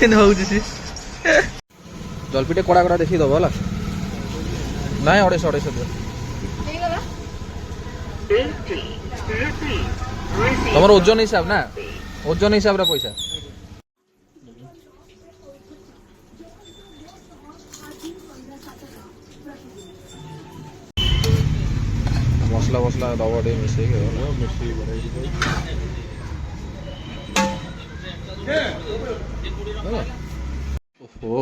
କେମିତି ହଉଛି ସେ ଜଲପିଟେ କଡ଼ା କଡ଼ା ଦେଖିକି ଦବ ହେଲା। ନାଇଁ 250 ଦିଅ। ତମର ଓଜନ ହିସାବ ନା, ଓଜନ ହିସାବରେ ପଇସା। ମସଲା ଫସଲା ଦବ ଟିକେ ମିଶେଇକି ଓହୋ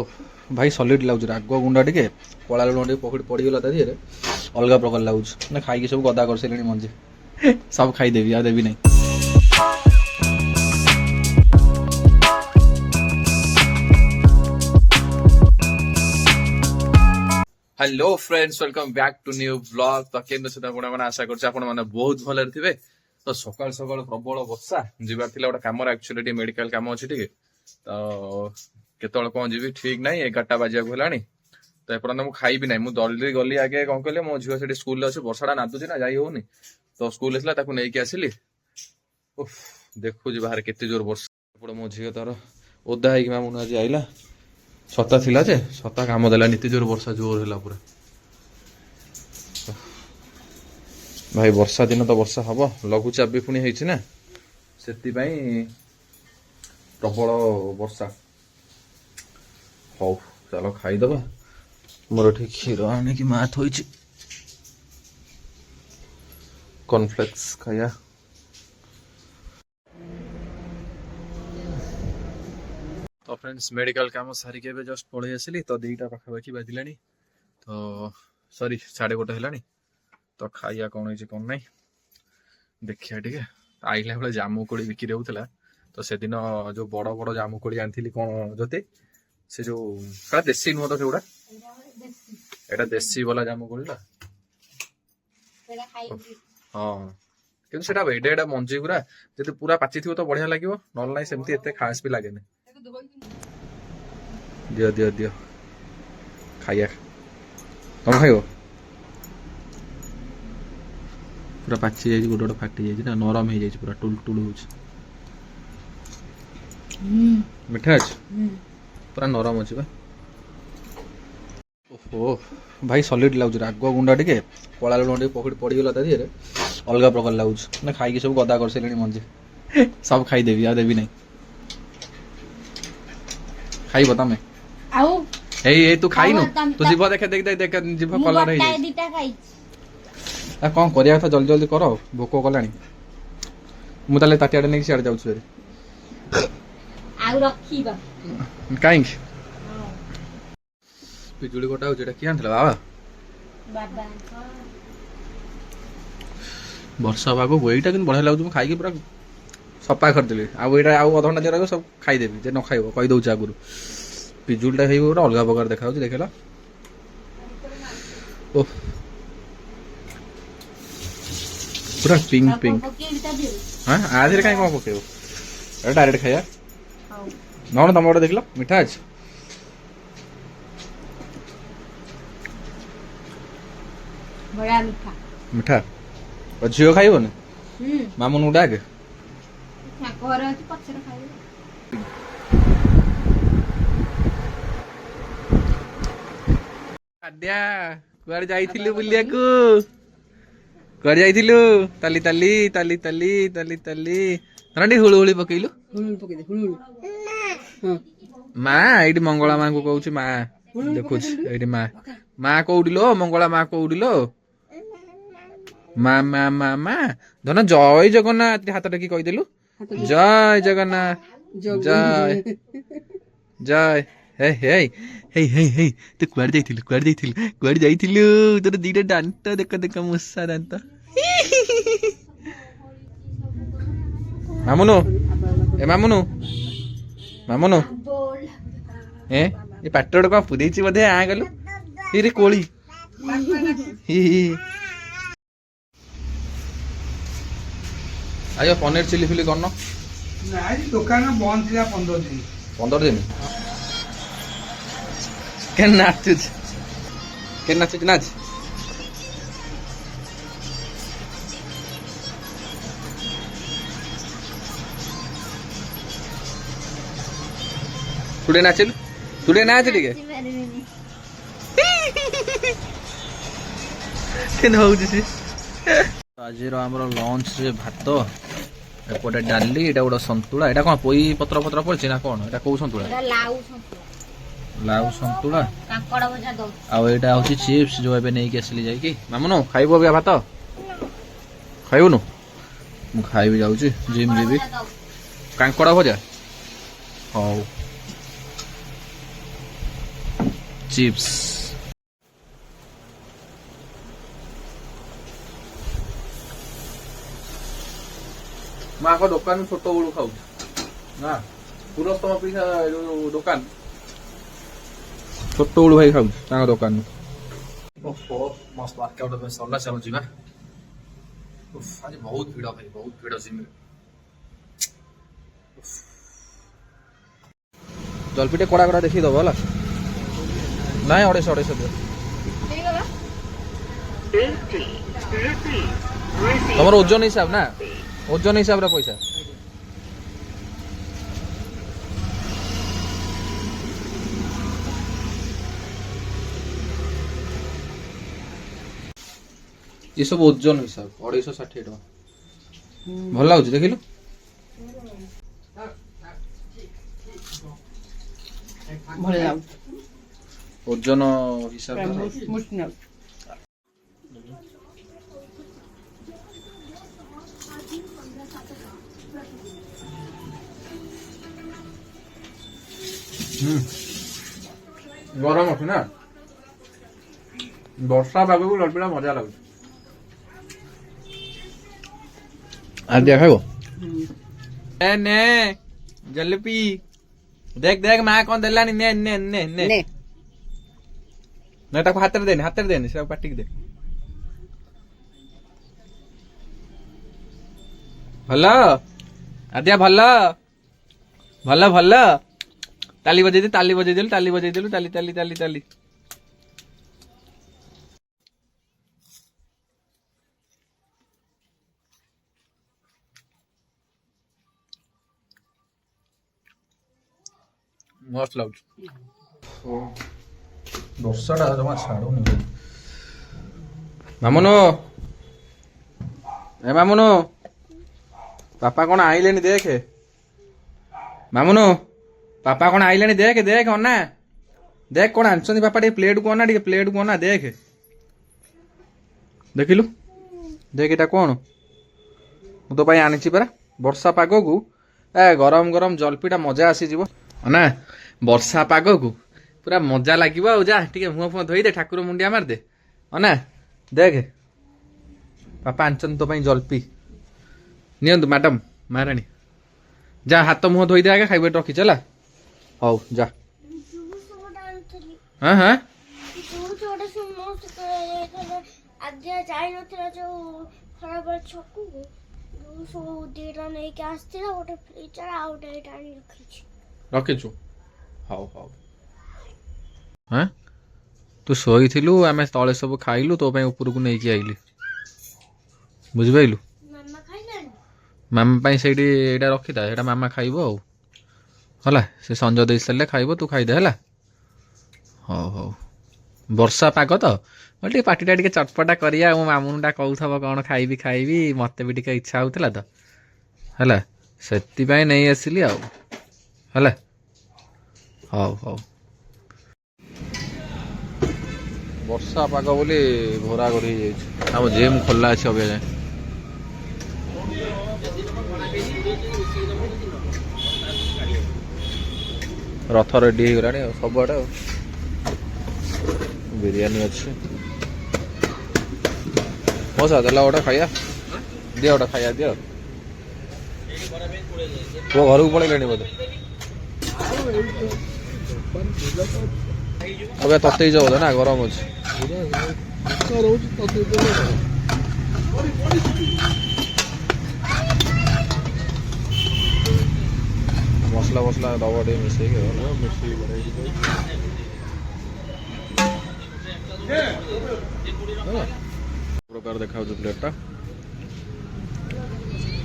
ଭାଇ ସଲିଡ୍ ଲାଗୁଛି। ରାଗ ଗୁଣ୍ଡା ଟିକେ କଳା ଲୁଣ ଟିକେ ପଡ଼ିଗଲା ତା ଦେହରେ, ଅଲଗା ପ୍ରକାର ଲାଗୁଛି। ନା ଖାଇକି ସବୁ ଗଦା କରିସାରିଲେଣି ମଞ୍ଜି, ସବୁ ଖାଇଦେବି ଆଉ ଦେବି ନାହିଁ। Hello friends, welcome back to new blog. तो केन्द्र सहित आपने आशा कर बहुत भले थे। तो सकाल सकाल प्रबल वर्षा जीवार थिला गोटे कम एक्चुअली मेडिकल कम अच्छी टे तो केतल कौन जी ठीक ना 11टा बाजिया है। तो एपर्तंत मुझे खाइबी ना, मुझे जल्दी गली आगे कौन कहले मो झील से स्कूल अच्छे वर्षा नादुची ना जाई होनी। तो स्कूल नहीं आसिली देखु बाहर केते जोर वर्षा। मो झील तार ओदा है मुझे आज आईला छता थिला जे छता काम देला नीति जोर वर्षा जोर है पूरा। भाई वर्षा दिन तो वर्षा हम लघुचाप भी पुणी होती ना से प्रबल वर्षा। हौ चलो खाईदबा। मोर ठीक क्षीर आने की माथ हो कॉर्नफ्लेक्स खाया। तो फ्रेंड्स मेडिकल काम सारिक जस्ट पलि आसली। तो 2टा पाखापाखि बाजिला तो सॉरी 1:30 है। तो खाइया कौन है कौन ना देखिया टे आईला बेले जामुकोड़ी बिक्री होता। तो से दिन जो बड़ बड़ जामुकोड़ी आनी कौन जोते से जो देसी नुह तो सेगुड़ा एटा देसी वाला जामुकोड़ी हाँ कि एडा एडा मंजी गुरा जब पूरा पाची थी तो बढ़िया लगे ना सेमती एते खास भी लगे। दियो दियो दियो खाइया तुम खाइब पूरा पाची जाइए गोटे गोटे फाटी जाइए नरम हो जाए पूरा टुल टुल हो मिठा अच्छे पूरा नरम अच्छे। ओहो भाई सलिड लाଗୁଛି। राग गुंडा टे कला लुण ଟିକେ पड़गला ता देहरे अलग प्रकार लाଗୁଛି। ना खाई सब गदा कर सारे मंजी सब खाईदेवी आ देवी नहीं। खाइब तमें ए तू खाइनु तू जीव देखे देख देख जीव कलर कौन करिया था जल्दी जल्दी कर भोक कलानी। मुझे ताटिया नहीं सियाड़े जाऊँ कहीं पिजुड़ी गोटा हो किए आना बाबा वर्षा पाग यहीटा कि बढ़िया लगे। खाई पूरा सफा करदेली आउ आउ अधघंटा दिन सब खाईदेवी जे न खाइब कहीदे आगुरी। पिजुड़ीटा है पूरा अलग प्रकार देखा देखेला ओह पूरा पिंक पिंक। हाँ आधे कहीं कौन पकेब डायरेक्ट खाया ना तुम गोटे देख लो मिठा अच्छे। मिठा झील खाइबन मामुन डाक आद्या कुआड़े जाइथिलु बुलिया को कुआड़े जाइथिलु ताली ताली ताली ताली ताली ताली ती हुलु हुली पकेलु माँ ये मंगला माँ को कहूँ माँ देखु ये माँ माँ कौटी लो मंगला माँ कौटी लो माँ माँ माँ माँ धन जय जगन्नाथ हाथ टेकी कहीदेलु जय जगन्नाथ जय जय हे हे हे हे हे तू कुआड़े जाइथिलु कुआड़े जाइथिलु तोर 2टा दांत देख देख मुसा दांत। मामुनु ए मामुनु मामुनु ए पाटोड़ कौन पुरी बोधे आ गलु ये कोली आयो पनीर चिली फिली करन दुकान बंद थी 15 दिन के नाचुच नाच तुटे नाचिल तुटे नाच टिके आज लंच रे भात एपटे डाली एटा गोटे सन्तुला एटा कौन पोई पत्र पत्र पड़े ना कौन एटा कौ सन्तुला लाउ सन्तुला आटा हूँ चिप्स जो एबे नहीं आसली जाइए मामुनो खाइब अबिया भात खाइबुनु मु खाइबी जाऊँ जिम जीबी कांकड़ा भजा हौ चिप्स माँ को दुकान छोट बड़ू खाऊ ना पुरस्तम पीछा दुकान छोट बड़ू भाई खाऊ दुकान मस्त वर्कआउट सरला चलो जी आज बहुत भीड़ भाई बहुत भीड़ जिम जलपीटे कड़ा कड़ा देखी दब है ना 250 दियो तुम ओजन हिसाब ना ओजन हिसाब रे पैसा ये सब ओजन हिसाब 260 टका भल लागुच देखिलु ओजन हिसाब गरम अच्छे ना वर्षा पाग को लड़पीड़ा मजा लगुच आज दिया खाइबो ने जलेबी देख देख माँ कौन देलानी ने ने ने ने ने ताको हाथ देने सब पाटी दे भला आद्या भला भला भला ताली बजे दे ताली बजे देलु ताली बजे देलु ताली ताली ताली ताली मस्त लाग वर्षाटा जमा छाड़ूनी मामुनो ए मामुनो पापा कौन आइले देखे मामुनो पापा कौन आइले देख देख अना देख कौन आनछन पापा टे प्लेट को अना टे प्लेट को अना देख देखिलु देख एटा कौन मु तो पाई आनिछि परा वर्षा पाग को ए गरम गरम जलपीटा मजा आसी जीवो अना वर्षा पाग को पूरा मजा लगे आ जा टे मुह फुह धोई दे ठाकुर मुंडिया मार दे अना देख पापा आनछन तो पाई जलपी नियंतु मैडम महाराणी जा हाथ मुह धोई दे आगे खाइबे रखी चला हौ जा हाँ हाँ रखीचु हौ हौ हाँ तू शोइथिलु आमे तले सब खाइलु तो पई ऊपर को नहीं आइली बुझिपाइलु मामा पाई सेठी एटा रखी था एटा मामा खाइबो आ हला से संजय दे सारे खाइबो तू खाइदे हला हौ हौ वर्षा पाग तो टे पार्टीटा टे चटपटा करिया मो मामुनटा कहूथब कौन खाइबी खाइबी मते भी टे इच्छा होउतला तो हला सेति पाई नहीं आसिली आ हला हौ हौ वर्षा पाग बोली घोरा घोरी हम जिम खोला अच्छे अभी जाए रथ रेडी हो गला सब आड़े बिरियानी अच्छे मौसा देला गोटे खाइया दिया गोटे खाइया दिया पुओ घर को पड़े बोधे अब तते जाओ ना गरम अच्छे मसला मसला दबा टे मिसे प्रकार देखा प्लेटा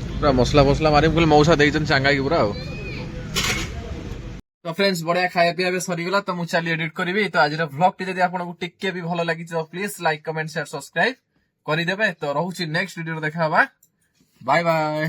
पूरा मसला फसला मारी मौसा देखते चांगा पूरा তো ফ্রেন্ডস বଢିଆ ଖାଇବା ପିଇବା ସରିଗଲା ତ ମୁଁ ଚାଲି ଏଡିଟ କରିବି ତ ଆଜିର ଭ୍ଲଗ ଟି ଯଦି ଆପଣଙ୍କୁ ଟିକେ ବି ଭଲ ଲାଗିଛି ତ please like comment share subscribe କରିଦେବେ ତ ରହୁଛି ନେକ୍ସଟ ଭିଡିଓରେ ଦେଖା ହବା ବାଏ ବାଏ।